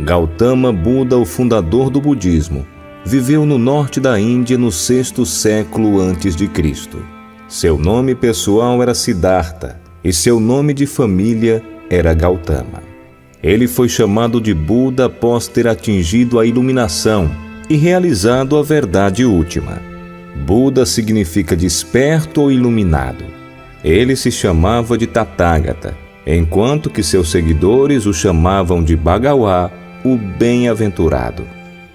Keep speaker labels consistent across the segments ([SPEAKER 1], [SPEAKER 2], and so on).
[SPEAKER 1] Gautama Buda, o fundador do budismo, viveu no norte da Índia no 6º século a.C. Seu nome pessoal era Siddhartha e seu nome de família era Gautama. Ele foi chamado de Buda após ter atingido a iluminação e realizado a verdade última. Buda significa desperto ou iluminado. Ele se chamava de Tathagata, enquanto que seus seguidores o chamavam de Bhagawa, o bem-aventurado.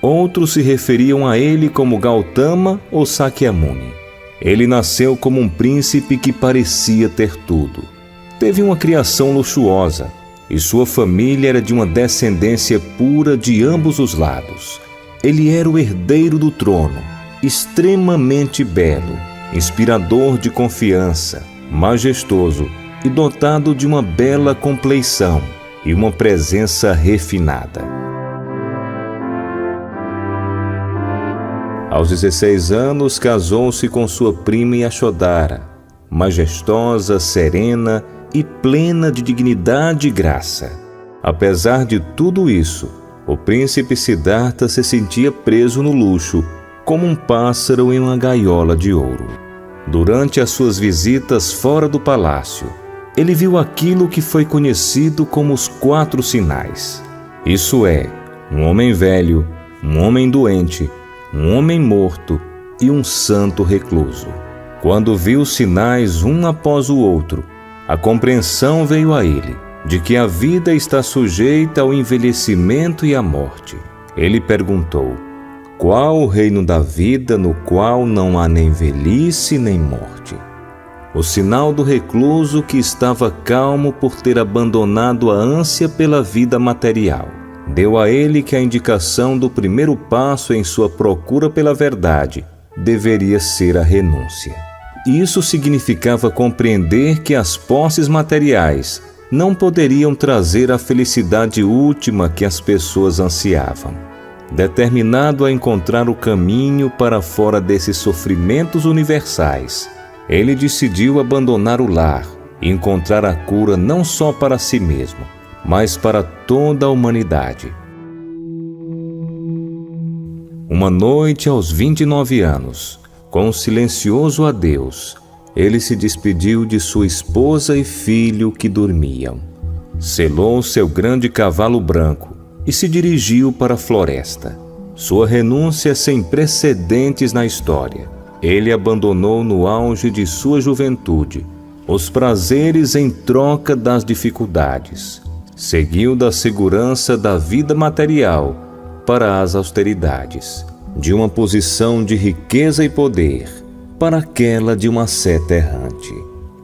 [SPEAKER 1] Outros se referiam a ele como Gautama ou Sakyamuni. Ele nasceu como um príncipe que parecia ter tudo. Teve uma criação luxuosa e sua família era de uma descendência pura de ambos os lados. Ele era o herdeiro do trono, extremamente belo, inspirador de confiança, majestoso e dotado de uma bela compleição e uma presença refinada. Aos 16 anos, casou-se com sua prima Yashodhara, majestosa, serena e plena de dignidade e graça. Apesar de tudo isso, o príncipe Siddhartha se sentia preso no luxo, como um pássaro em uma gaiola de ouro. Durante as suas visitas fora do palácio, ele viu aquilo que foi conhecido como os 4 sinais. Isso é, um homem velho, um homem doente, um homem morto e um santo recluso. Quando viu os sinais um após o outro, a compreensão veio a ele de que a vida está sujeita ao envelhecimento e à morte. Ele perguntou: qual o reino da vida no qual não há nem velhice nem morte? O sinal do recluso que estava calmo por ter abandonado a ânsia pela vida material deu a ele que a indicação do primeiro passo em sua procura pela verdade deveria ser a renúncia. Isso significava compreender que as posses materiais não poderiam trazer a felicidade última que as pessoas ansiavam. Determinado a encontrar o caminho para fora desses sofrimentos universais, ele decidiu abandonar o lar e encontrar a cura não só para si mesmo, mas para toda a humanidade. Uma noite, aos 29 anos, com um silencioso adeus, ele se despediu de sua esposa e filho que dormiam. Selou seu grande cavalo branco e se dirigiu para a floresta. Sua renúncia sem precedentes na história. Ele abandonou no auge de sua juventude os prazeres em troca das dificuldades. Seguiu da segurança da vida material para as austeridades, de uma posição de riqueza e poder para aquela de uma seta errante,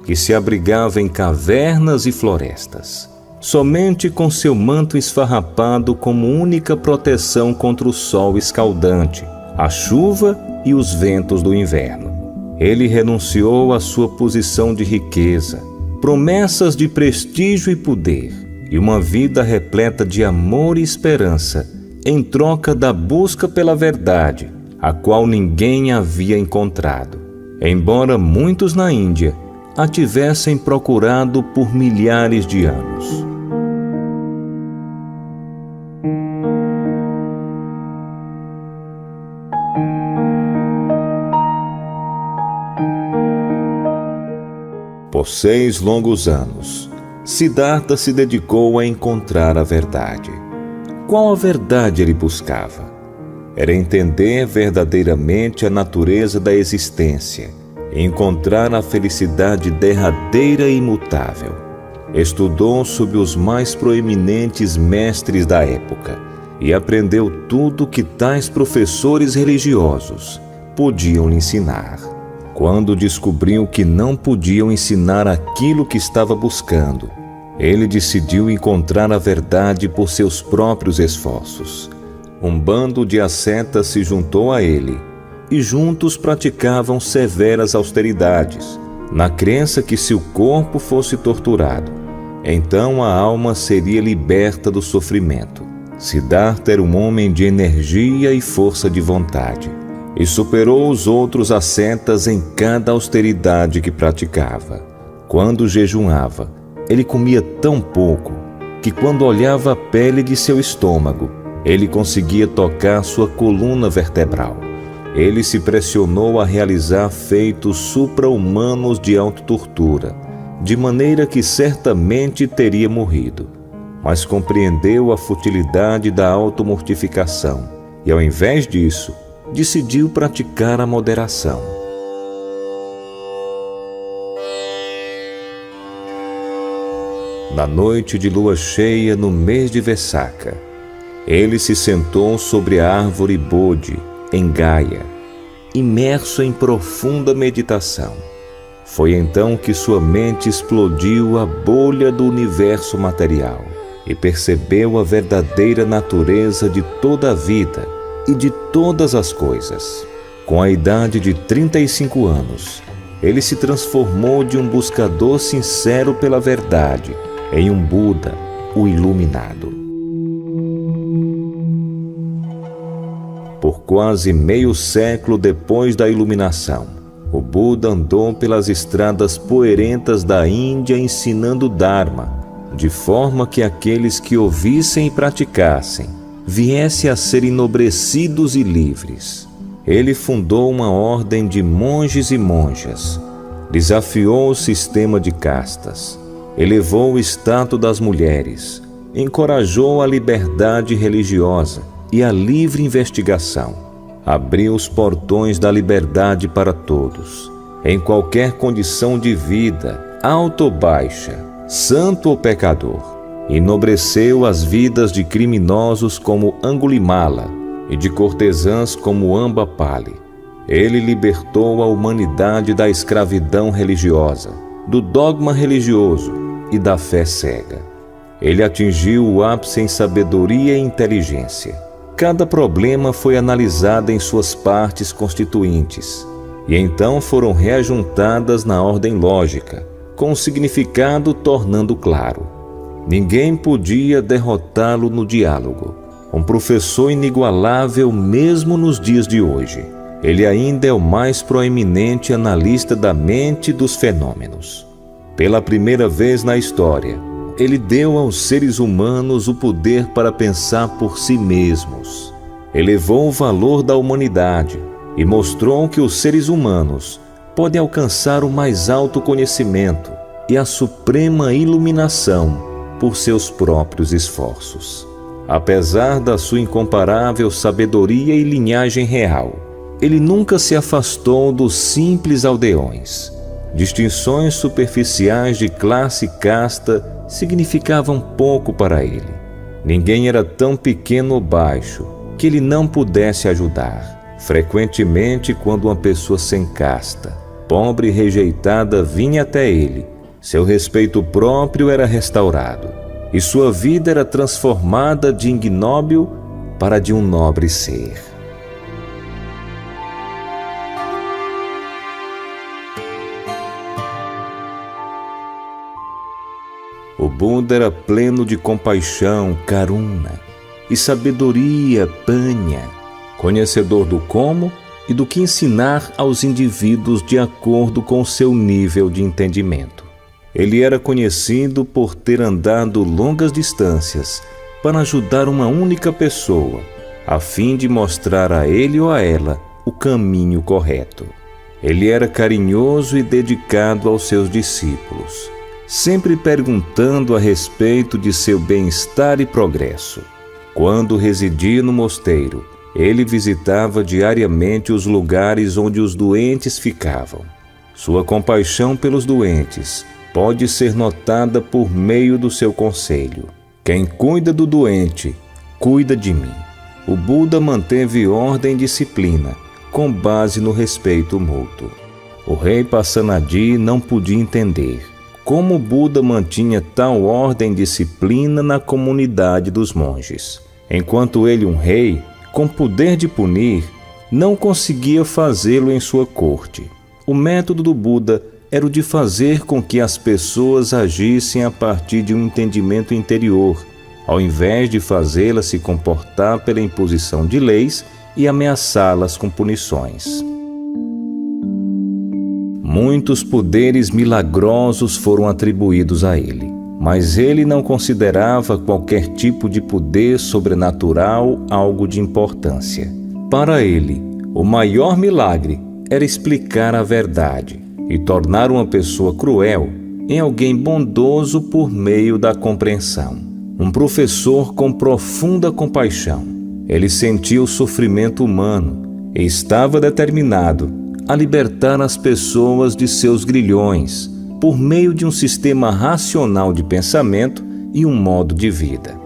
[SPEAKER 1] que se abrigava em cavernas e florestas, somente com seu manto esfarrapado como única proteção contra o sol escaldante, a chuva e os ventos do inverno. Ele renunciou à sua posição de riqueza, promessas de prestígio e poder, e uma vida repleta de amor e esperança, em troca da busca pela verdade, a qual ninguém havia encontrado, embora muitos na Índia a tivessem procurado por milhares de anos. Por 6 longos anos, Siddhartha se dedicou a encontrar a verdade. Qual a verdade ele buscava? Era entender verdadeiramente a natureza da existência e encontrar a felicidade derradeira e imutável. Estudou sob os mais proeminentes mestres da época e aprendeu tudo que tais professores religiosos podiam lhe ensinar. Quando descobriu que não podiam ensinar aquilo que estava buscando, ele decidiu encontrar a verdade por seus próprios esforços. Um bando de ascetas se juntou a ele e juntos praticavam severas austeridades, na crença que se o corpo fosse torturado, então a alma seria liberta do sofrimento. Siddhartha era um homem de energia e força de vontade, e superou os outros ascetas em cada austeridade que praticava. Quando jejuava, ele comia tão pouco que, quando olhava a pele de seu estômago, Ele conseguia tocar sua coluna vertebral. Ele se pressionou a realizar feitos supra-humanos de autotortura, de maneira que certamente teria morrido. Mas compreendeu a futilidade da automortificação e, ao invés disso, decidiu praticar a moderação. Na noite de lua cheia, no mês de Vessaka, ele se sentou sobre a árvore Bodhi, em Gaia, imerso em profunda meditação. Foi então que sua mente explodiu a bolha do universo material e percebeu a verdadeira natureza de toda a vida e de todas as coisas. Com a idade de 35 anos, ele se transformou de um buscador sincero pela verdade em um Buda, o iluminado. Por quase meio século depois da iluminação, o Buda andou pelas estradas poeirentas da Índia ensinando o Dharma, de forma que aqueles que ouvissem e praticassem viessem a ser enobrecidos e livres. Ele fundou uma ordem de monges e monjas, desafiou o sistema de castas, elevou o status das mulheres, encorajou a liberdade religiosa e a livre investigação, abriu os portões da liberdade para todos, em qualquer condição de vida, alta ou baixa, santo ou pecador. Enobreceu as vidas de criminosos como Angulimala e de cortesãs como Ambapali. Ele libertou a humanidade da escravidão religiosa, do dogma religioso e da fé cega. Ele atingiu o ápice em sabedoria e inteligência. Cada problema foi analisado em suas partes constituintes, e então foram reajuntadas na ordem lógica, com o significado tornando claro. Ninguém podia derrotá-lo no diálogo. Um professor inigualável mesmo nos dias de hoje. Ele ainda é o mais proeminente analista da mente e dos fenômenos. Pela primeira vez na história, ele deu aos seres humanos o poder para pensar por si mesmos. Elevou o valor da humanidade e mostrou que os seres humanos podem alcançar o mais alto conhecimento e a suprema iluminação por seus próprios esforços. Apesar da sua incomparável sabedoria e linhagem real, ele nunca se afastou dos simples aldeões. Distinções superficiais de classe e casta significavam pouco para ele. Ninguém era tão pequeno ou baixo que ele não pudesse ajudar. Frequentemente, quando uma pessoa sem casta, pobre e rejeitada, vinha até ele, seu respeito próprio era restaurado e sua vida era transformada de ignóbil para de um nobre ser. O Buda era pleno de compaixão, karuna, e sabedoria, panya, conhecedor do como e do que ensinar aos indivíduos de acordo com seu nível de entendimento. Ele era conhecido por ter andado longas distâncias para ajudar uma única pessoa, a fim de mostrar a ele ou a ela o caminho correto. Ele era carinhoso e dedicado aos seus discípulos, sempre perguntando a respeito de seu bem-estar e progresso. Quando residia no mosteiro, ele visitava diariamente os lugares onde os doentes ficavam. Sua compaixão pelos doentes pode ser notada por meio do seu conselho: quem cuida do doente, cuida de mim. O Buda manteve ordem e disciplina, com base no respeito mútuo. O rei Pasenadi não podia entender como o Buda mantinha tal ordem e disciplina na comunidade dos monges, enquanto ele, um rei, com poder de punir, não conseguia fazê-lo em sua corte. O método do Buda era o de fazer com que as pessoas agissem a partir de um entendimento interior, ao invés de fazê-las se comportar pela imposição de leis e ameaçá-las com punições. Muitos poderes milagrosos foram atribuídos a ele, mas ele não considerava qualquer tipo de poder sobrenatural algo de importância. Para ele, o maior milagre era explicar a verdade e tornar uma pessoa cruel em alguém bondoso por meio da compreensão. Um professor com profunda compaixão. Ele sentia o sofrimento humano e estava determinado a libertar as pessoas de seus grilhões por meio de um sistema racional de pensamento e um modo de vida.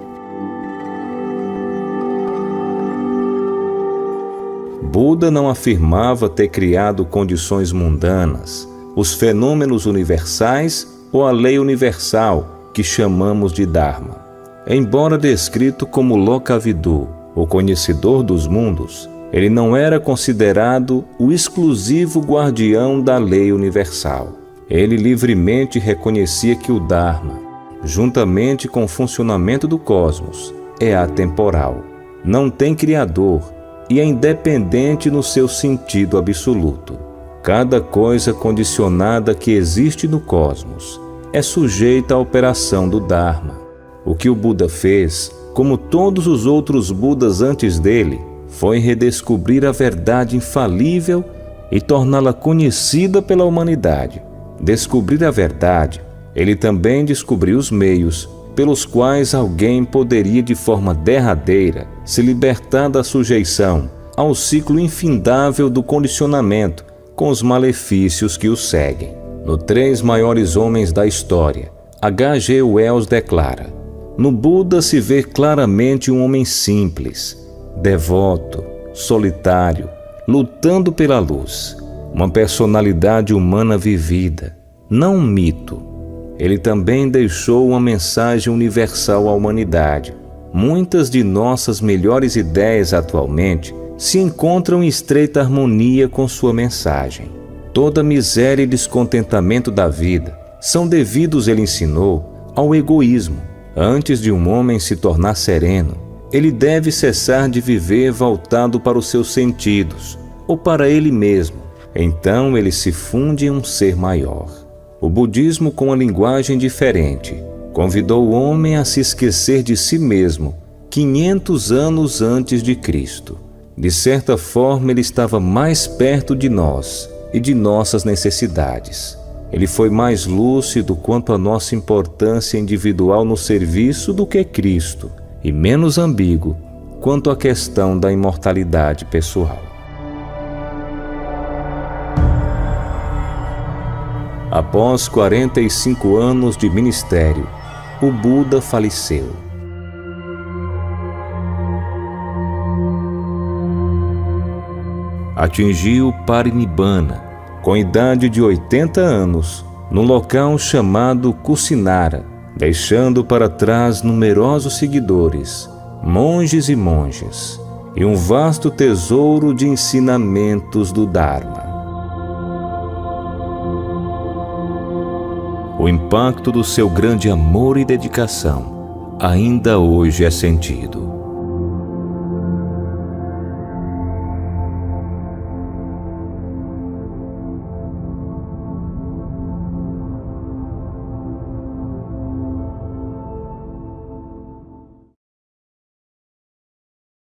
[SPEAKER 1] Buda não afirmava ter criado condições mundanas, os fenômenos universais ou a lei universal que chamamos de Dharma. Embora descrito como Lokavidu, o conhecedor dos mundos, ele não era considerado o exclusivo guardião da lei universal. Ele livremente reconhecia que o Dharma, juntamente com o funcionamento do cosmos, é atemporal, não tem criador e é independente no seu sentido absoluto. Cada coisa condicionada que existe no cosmos é sujeita à operação do Dharma. O que o Buda fez, como todos os outros Budas antes dele, foi redescobrir a verdade infalível e torná-la conhecida pela humanidade. Descobrir a verdade, ele também descobriu os meios pelos quais alguém poderia de forma derradeira se libertar da sujeição ao ciclo infindável do condicionamento com os malefícios que o seguem. No Três Maiores Homens da História, H.G. Wells declara: no Buda se vê claramente um homem simples, devoto, solitário, lutando pela luz. Uma personalidade humana vivida, não um mito. Ele também deixou uma mensagem universal à humanidade. Muitas de nossas melhores ideias atualmente se encontram em estreita harmonia com sua mensagem. Toda miséria e descontentamento da vida são devidos, ele ensinou, ao egoísmo. Antes de um homem se tornar sereno, ele deve cessar de viver voltado para os seus sentidos ou para ele mesmo. Então ele se funde em um ser maior. O budismo, com uma linguagem diferente, convidou o homem a se esquecer de si mesmo 500 anos antes de Cristo. De certa forma, ele estava mais perto de nós e de nossas necessidades. Ele foi mais lúcido quanto à nossa importância individual no serviço do que Cristo, e menos ambíguo quanto à questão da imortalidade pessoal. Após 45 anos de ministério, o Buda faleceu. Atingiu Parinibbana, com idade de 80 anos, no local chamado Kusinara, deixando para trás numerosos seguidores, monges e monjas, e um vasto tesouro de ensinamentos do Dharma. O impacto do seu grande amor e dedicação ainda hoje é sentido.